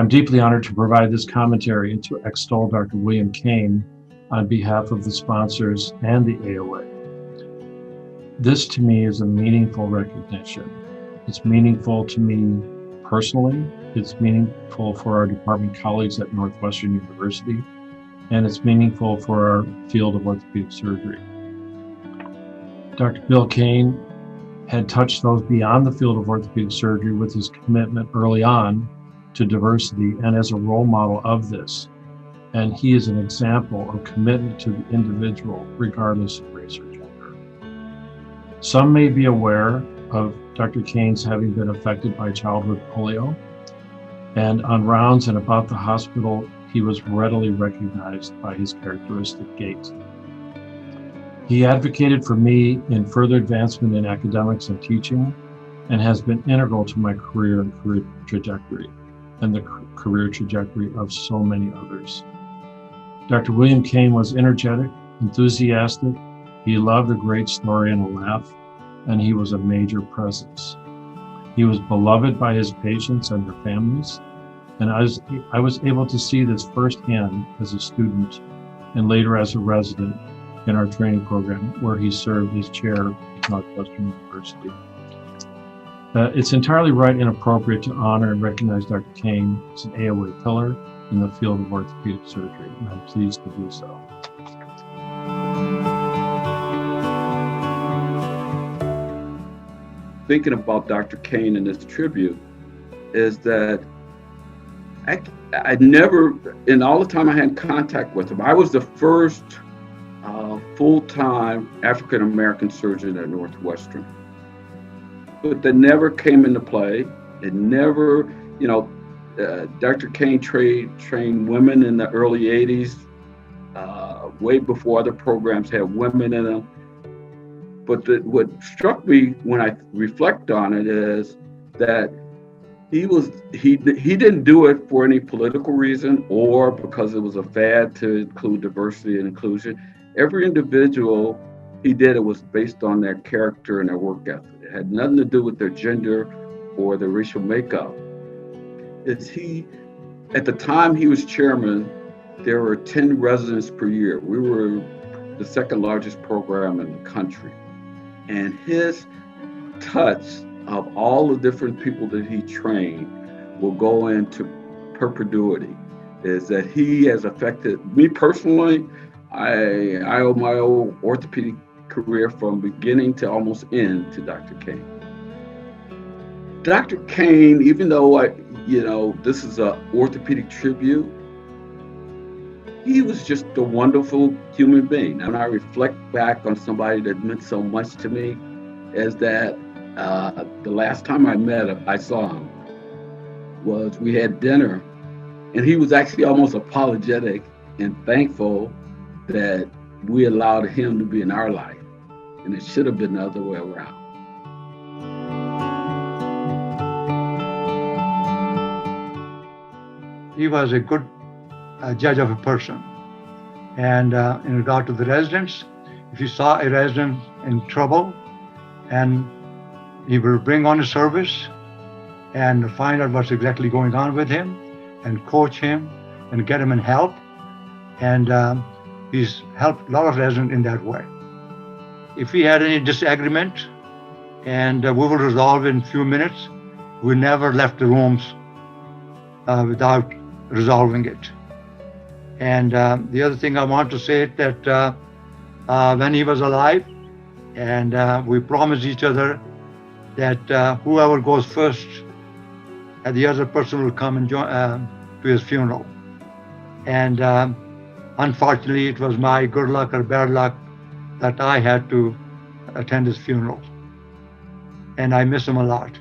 I'm deeply honored to provide this commentary and to extol Dr. William Kane on behalf of the sponsors and the AOA. This to me is a meaningful recognition. It's meaningful to me personally, it's meaningful for our department colleagues at Northwestern University, and it's meaningful for our field of orthopedic surgery. Dr. Bill Kane had touched those beyond the field of orthopedic surgery with his commitment early on to diversity and as a role model of this. And he is an example of commitment to the individual, regardless of race or gender. Some may be aware of Dr. Kane's having been affected by childhood polio, and on rounds and about the hospital, he was readily recognized by his characteristic gait. He advocated for me in further advancement in academics and teaching, and has been integral to my career and career trajectory, and the career trajectory of so many others. Dr. William Kane was energetic, enthusiastic, he loved a great story and a laugh, and he was a major presence. He was beloved by his patients and their families, and I was able to see this firsthand as a student and later as a resident in our training program, where he served as chair at Northwestern University. It's entirely right and appropriate to honor and recognize Dr. Kane as an AOA Pillar in the field of orthopedic surgery, and I'm pleased to do so. Thinking about Dr. Kane in this tribute is that I never, in all the time I had contact with him, I was the first full-time African-American surgeon at Northwestern. But that never came into play. It never, Dr. Kane trained women in the early 80s, way before other programs had women in them. But what struck me when I reflect on it is that he didn't do it for any political reason or because it was a fad to include diversity and inclusion. Every individual he did it was based on their character and their work ethic. It had nothing to do with their gender or their racial makeup. At the time he was chairman, there were 10 residents per year. We were the second largest program in the country. And his touch of all the different people that he trained will go into perpetuity, is that he has affected me personally. I owe my old orthopedic career from beginning to almost end to Dr. Kane. Dr. Kane, even though this is an orthopedic tribute, he was just a wonderful human being. And I reflect back on somebody that meant so much to me is that the last time I saw him was we had dinner, and he was actually almost apologetic and thankful that we allowed him to be in our life. And it should have been the other way around. He was a good judge of a person. And in regard to the residents, if he saw a resident in trouble, and he will bring on a service and find out what's exactly going on with him and coach him and get him in help. And he's helped a lot of residents in that way. If we had any disagreement and we will resolve in a few minutes, we never left the rooms without resolving it. And the other thing I want to say is that when he was alive, and we promised each other that whoever goes first, the other person will come and join to his funeral. And unfortunately, it was my good luck or bad luck that I had to attend his funeral. And I miss him a lot.